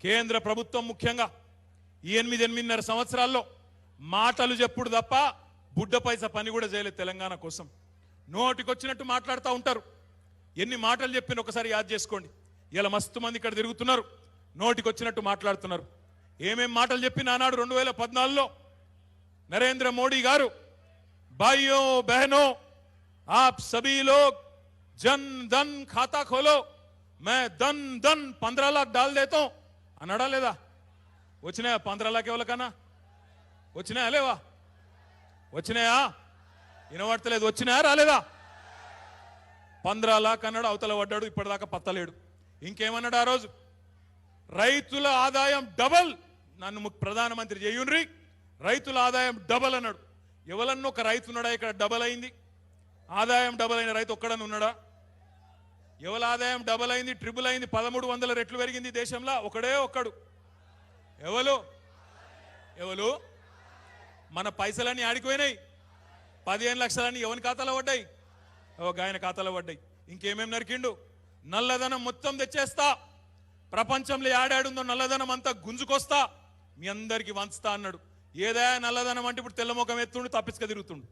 కేంద్ర ప్రభుత్వం ముఖ్యంగా ఈ 8.5 సంవత్సరాల్లో మాటలు చెప్పుడు తప్ప బుడ్డ పైసా పని కూడా చేయలేదు తెలంగాణ కోసం. నోటికొచ్చినట్టు మాట్లాడుతూ ఉంటారు. ఎన్ని మాటలు చెప్పిన ఒకసారి యాద్ చేసుకోండి. ఇలా మస్తు మంది ఇక్కడ తిరుగుతున్నారు, నోటికొచ్చినట్టు మాట్లాడుతున్నారు. ఏమేం మాటలు చెప్పిన ఆనాడు 2014లో नरेंद्र मोदी गारू, भाइयों बहनों आप सभी लोग जन धन खाता खोलो, मैं धन धन 15 लाख डाल देता हूं अनाड़ा लेदा वचने 15 लाख ఎవలకన్నా వచ్చినాయా లేవా? వచ్చినాయా? వినవడతలేదు. వచ్చినాయా రాలేదా? 15 లాఖ్ అన్నాడు, అవతల పడ్డాడు, ఇప్పటిదాకా పత్తలేడు. ఇంకేమన్నాడు ఆ రోజు? రైతుల ఆదాయం డబల్, నన్ను ప్రధానమంత్రి చేయుండ్రి, రైతుల ఆదాయం డబల్ అన్నాడు. ఎవరన్నా ఒక రైతు ఉన్నాడా ఇక్కడ డబల్ అయింది? ఆదాయం డబల్ అయిన రైతు ఒక్కడని ఉన్నాడా? ఎవరి ఆదాయం డబల్ అయింది, ట్రిపుల్ అయింది, 1300 రెట్లు పెరిగింది దేశంలో? ఒకడే ఒక్కడు. ఎవరు? మన పైసలన్నీ ఆడిపోయినాయి. 15 లక్షలన్నీ ఎవరి ఖాతాలో పడ్డాయి? ఆయన ఖాతాలో పడ్డాయి. ఇంకేమేం నరికిండు? నల్లధనం మొత్తం తెచ్చేస్తా, ప్రపంచంలో ఏడాడుందో నల్లధనం అంతా గుంజుకొస్తా, మీ అందరికి వంచుతా అన్నాడు. ఏదైనా నల్లధనం అంటే ఇప్పుడు తెల్లముఖం ఎత్తుండు, తప్పించుక తిరుగుతుండు.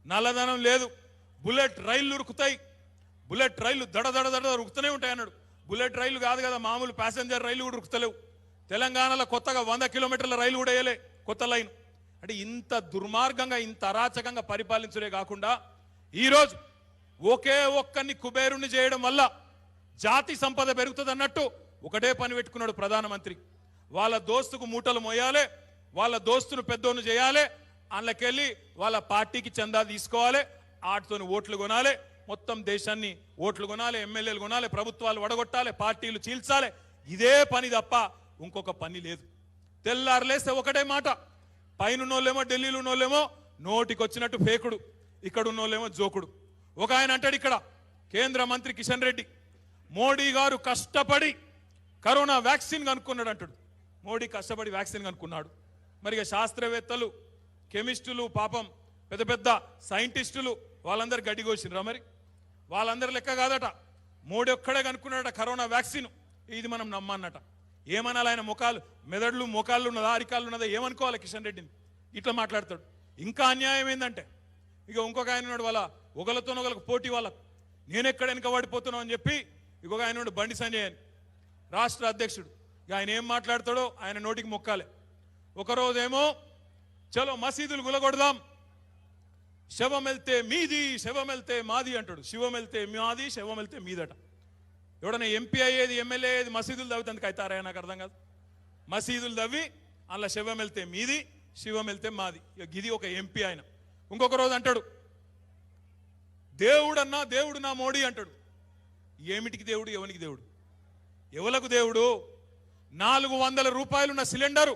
నల్లధనం లేదు. బుల్లెట్ రైళ్లు ఉరుకుతాయి, బుల్లెట్ రైళ్లు దడ దడ దడ ఉరుకుతూనే ఉంటాయి అన్నాడు. బుల్లెట్ రైళ్లు కాదు కదా, మామూలు ప్యాసింజర్ రైళ్లు కూడా ఉరుకుతలేవు. తెలంగాణలో కొత్తగా 100 కిలోమీటర్ల రైలు కూడా వేయలే, కొత్త లైన్. అంటే ఇంత దుర్మార్గంగా, ఇంత అరాచకంగా పరిపాలించడే కాకుండా ఈరోజు ఒకే ఒక్కరిని కుబేరుని చేయడం వల్ల జాతి సంపద పెరుగుతుంది అన్నట్టు ఒకటే పని పెట్టుకున్నాడు ప్రధానమంత్రి. వాళ్ళ దోస్తుకు మూటలు మోయాలి, వాళ్ళ దోస్తును పెద్దోను చేయాలి, అందులోకెళ్ళి వాళ్ళ పార్టీకి చందా తీసుకోవాలి, వాటితో ఓట్లు కొనాలి, మొత్తం దేశాన్ని ఓట్లు కొనాలి, ఎమ్మెల్యేలు కొనాలి, ప్రభుత్వాలు వడగొట్టాలి, పార్టీలు చీల్చాలి. ఇదే పని తప్ప ఇంకొక పని లేదు. తెల్లారులేస్తే ఒకటే మాట, పైనున్నోళ్ళేమో ఢిల్లీలో ఉన్నోళ్ళేమో నోటికొచ్చినట్టు ఫేకుడు, ఇక్కడ ఉన్నోళ్ళేమో జోకుడు. ఒక ఆయన అంటాడు ఇక్కడ, కేంద్ర మంత్రి కిషన్ రెడ్డి, మోడీ గారు కష్టపడి కరోనా వ్యాక్సిన్ కనుక్కున్నాడు అంటాడు. మోడీ కష్టపడి వ్యాక్సిన్ కనుక్కున్నాడు. మరి శాస్త్రవేత్తలు, కెమిస్టులు, పాపం పెద్ద పెద్ద సైంటిస్టులు వాళ్ళందరూ గడ్డిగోసినరా? మరి వాళ్ళందరూ లెక్క కాదట. మోడీ ఒక్కడే కనుక్కున్నాడట కరోనా వ్యాక్సిన్. ఇది మనం నమ్మన్నట. ఏమనాలి? ఆయన ముఖాలు, మెదడులు మోకాళ్ళు ఉన్నదా, అరికాళ్ళు ఉన్నదా, ఏమనుకోవాలి కిషన్ రెడ్డిని? ఇట్లా మాట్లాడతాడు. ఇంకా అన్యాయం ఏంటంటే, ఇక ఇంకొక ఆయన ఉన్నాడు, వాళ్ళ ఒకరితోనొకరికి పోటీ, వాళ్ళకు నేనెక్కడ వెనక పడిపోతున్నావు అని చెప్పి ఇంకొక ఆయన ఉన్నాడు, బండి సంజయ్ అని, రాష్ట్ర అధ్యక్షుడు. ఇక ఆయన ఏం మాట్లాడతాడో ఆయన నోటికి మొక్కాలి. ఒకరోజేమో చలో మసీదులు గులగొడదాం, శవం వెళ్తే మీది, శవం వెళ్తే మాది అంటాడు. శివం వెళ్తే మాది, శవం వెళ్తే మీదట. ఎవడన్నా ఎంపీ అయ్యేది, ఎమ్మెల్యే అయ్యేది మసీదులు తవ్వుతందుకు అవుతారా? నాకు అర్థం కాదు. మసీదులు తవ్వి అలా శవం వెళ్తే మీది, శివం వెళ్తే మాది. ఇది ఒక ఎంపీ ఆయన. ఇంకొక రోజు అంటాడు, దేవుడన్నా దేవుడు నా మోడీ అంటాడు. ఏమిటికి దేవుడు, ఎవనికి దేవుడు, ఎవలకు దేవుడు? 400 రూపాయలున్న సిలిండరు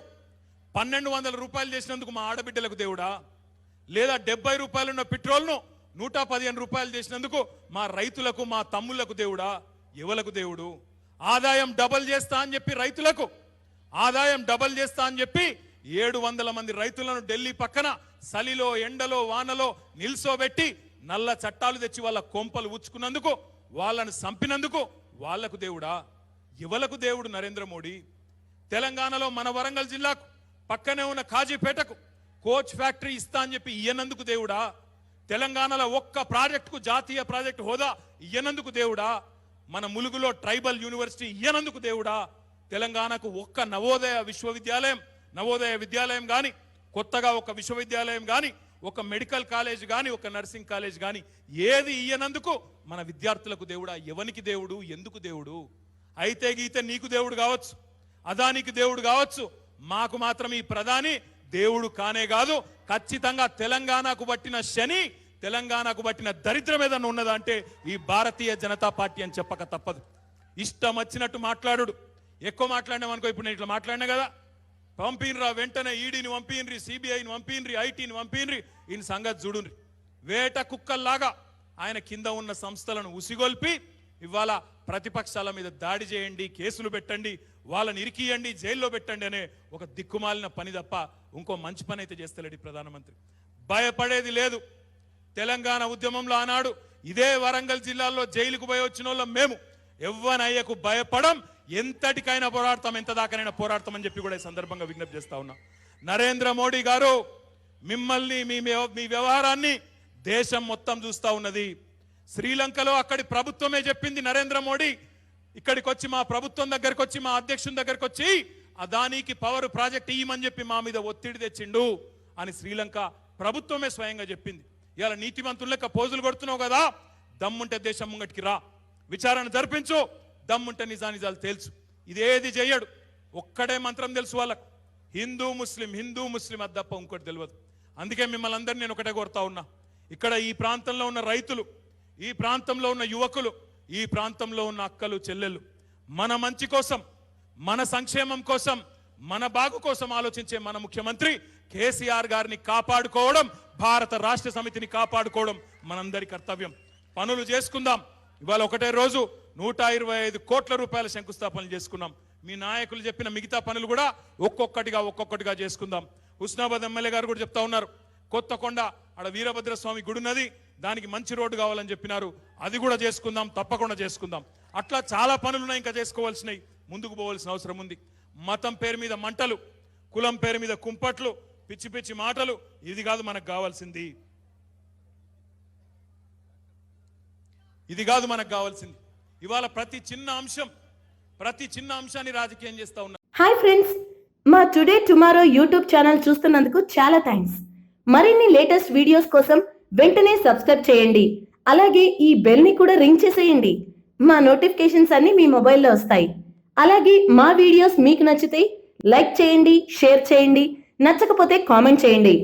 1200 రూపాయలు చేసినందుకు మా ఆడబిడ్డలకు దేవుడా? లేదా 70 రూపాయలున్న పెట్రోల్ను 115 రూపాయలు చేసినందుకు మా రైతులకు, మా తమ్ముళ్లకు దేవుడా? ఎవలకు దేవుడు? ఆదాయం డబల్ చేస్తా అని చెప్పి రైతులకు, ఆదాయం డబల్ చేస్తా అని చెప్పి 700 మంది రైతులను ఢిల్లీ పక్కన చలిలో, ఎండలో, వానలో నిల్సోబెట్టి నల్ల చట్టాలు తెచ్చి వాళ్ళ కొంపలు ఉచ్చుకున్నందుకు, వాళ్ళని చంపినందుకు వాళ్లకు దేవుడా? ఎవలకు దేవుడు నరేంద్ర మోడీ? తెలంగాణలో మన వరంగల్ జిల్లాకు పక్కనే ఉన్న కాజీపేటకు కోచ్ ఫ్యాక్టరీ ఇస్తా అని చెప్పి ఇయ్యనందుకు దేవుడా? తెలంగాణలో ఒక్క ప్రాజెక్టుకు జాతీయ ప్రాజెక్టు హోదా ఇయ్యనందుకు దేవుడా? మన ములుగులో ట్రైబల్ యూనివర్సిటీ ఇయ్యనందుకు దేవుడా? తెలంగాణకు ఒక్క నవోదయ విద్యాలయం కానీ, కొత్తగా ఒక విశ్వవిద్యాలయం కానీ, ఒక మెడికల్ కాలేజ్ కానీ, ఒక నర్సింగ్ కాలేజ్ కానీ ఏది ఇయ్యనందుకు మన విద్యార్థులకు దేవుడా? ఎవనికి దేవుడు, ఎందుకు దేవుడు? అయితే గీతే నీకు దేవుడు కావచ్చు, అదానికి దేవుడు కావచ్చు, మాకు మాత్రం ఈ ప్రధాని దేవుడు కానే కాదు. ఖచ్చితంగా తెలంగాణకు పట్టిన శని, తెలంగాణకు పట్టిన దరిద్రం ఏదన్నా ఉన్నదంటే ఈ భారతీయ జనతా పార్టీ అని చెప్పక తప్పదు. ఇష్టం వచ్చినట్టు మాట్లాడు. ఎక్కువ మాట్లాడినామనుకో, ఇప్పుడు నేను ఇట్లా మాట్లాడినా కదా, పంపినరా వెంటనే ఈడీని పంపినరి, సిబిఐని పంపినరి, ఐటీని పంపినరి, ఈయన సంగతి చూడుండ్రి. వేట కుక్కల్లాగా ఆయన కింద ఉన్న సంస్థలను ఉసిగొల్పి ఇవాళ ప్రతిపక్షాల మీద దాడి చేయండి, కేసులు పెట్టండి, వాళ్ళని ఇరికియండి, జైల్లో పెట్టండి అనే ఒక దిక్కుమాలిన పని తప్ప ఇంకో మంచి పని అయితే చేస్తలేడు ప్రధానమంత్రి. భయపడేది లేదు. తెలంగాణ ఉద్యమంలో ఆనాడు ఇదే వరంగల్ జిల్లాలో జైలుకు పోయి వచ్చిన వాళ్ళం మేము. ఎవ్వనయ్యకు భయపడం, ఎంతటికైనా పోరాడతాం, ఎంత దాకానైనా పోరాడతామని చెప్పి కూడా ఈ సందర్భంగా విజ్ఞప్తి చేస్తా ఉన్నా. నరేంద్ర మోడీ గారు మిమ్మల్ని మీ వ్యవహారాన్ని దేశం మొత్తం చూస్తా ఉన్నది. శ్రీలంకలో అక్కడి ప్రభుత్వమే చెప్పింది, నరేంద్ర మోడీ ఇక్కడికి వచ్చి మా ప్రభుత్వం దగ్గరకు వచ్చి మా అధ్యక్షుని దగ్గరకు వచ్చి అదానికి పవర్ ప్రాజెక్ట్ ఇయ్యమని చెప్పి మా మీద ఒత్తిడి తెచ్చిండు అని శ్రీలంక ప్రభుత్వమే స్వయంగా చెప్పింది. ఇలా నీతిమంతుల లెక్క పోజులు కొడుతున్నావు కదా, దమ్ముంటే దేశం ముంగటికి రా, విచారణ జరిపించు, దమ్ముంటే నిజానిజాలు తెలుసు. ఇదేది చెయ్యడు, ఒక్కడే మంత్రం తెలుసు వాళ్ళకు, హిందూ ముస్లిం అది తప్ప ఇంకోటి తెలియదు. అందుకే మిమ్మల్ని అందరినీ నేను ఒకటే కోరుతా ఉన్నా, ఇక్కడ ఈ ప్రాంతంలో ఉన్న రైతులు, ఈ ప్రాంతంలో ఉన్న యువకులు, ఈ ప్రాంతంలో ఉన్న అక్కలు చెల్లెళ్ళు మన మంచి కోసం, మన సంక్షేమం కోసం, మన బాగు కోసం ఆలోచించే మన ముఖ్యమంత్రి కేసీఆర్ గారిని కాపాడుకోవడం, భారత రాష్ట్ర సమితిని కాపాడుకోవడం మనందరి కర్తవ్యం. పనులు చేసుకుందాం. ఇవాళ ఒకటే రోజు 125 కోట్ల రూపాయల శంకుస్థాపనలు చేసుకున్నాం. మీ నాయకులు చెప్పిన మిగతా పనులు కూడా ఒక్కొక్కటిగా చేసుకుందాం. హుస్నాబాద్ ఎమ్మెల్యే గారు కూడా చెప్తా ఉన్నారు, కొత్తకొండ ఆడ వీరభద్రస్వామి గుడి ఉన్నది, దానికి మంచి రోడ్డు కావాలని చెప్పినారు, అది కూడా చేసుకుందాం, తప్పకుండా చేసుకుందాం. అట్లా చాలా పనులున్నాయి, ఇంకా చేసుకోవాల్సినవి, ముందుకు పోవాల్సిన అవసరం ఉంది. మతం పేరు మీద మంటలు, కులం పేరు మీద కుంపట్లు, పిచ్చి పిచ్చి మాటలు, ఇది కాదు మనకు కావాల్సింది, ఇది కాదు మనకు కావాల్సింది. ఇవాళ ప్రతి చిన్న అంశాన్ని రాజకీయం చేస్తా ఉన్నారు. హాయ్ ఫ్రెండ్స్, మా టుడే టుమారో యూట్యూబ్ ఛానల్ చూస్తున్నందుకు చాలా థ్యాంక్స్. మరిన్ని లేటెస్ట్ వీడియోస్ కోసం వెంటనే సబ్స్క్రైబ్ చేయండి. అలాగే ఈ బెల్ ని కూడా రింగ్ చేసేయండి. మా నోటిఫికేషన్స్ అన్ని మీ మొబైల్లో వస్తాయి. అలాగే మా వీడియోస్ మీకు నచ్చితే లైక్ చేయండి, షేర్ చేయండి, నచ్చకపోతే కామెంట్ చేయండి.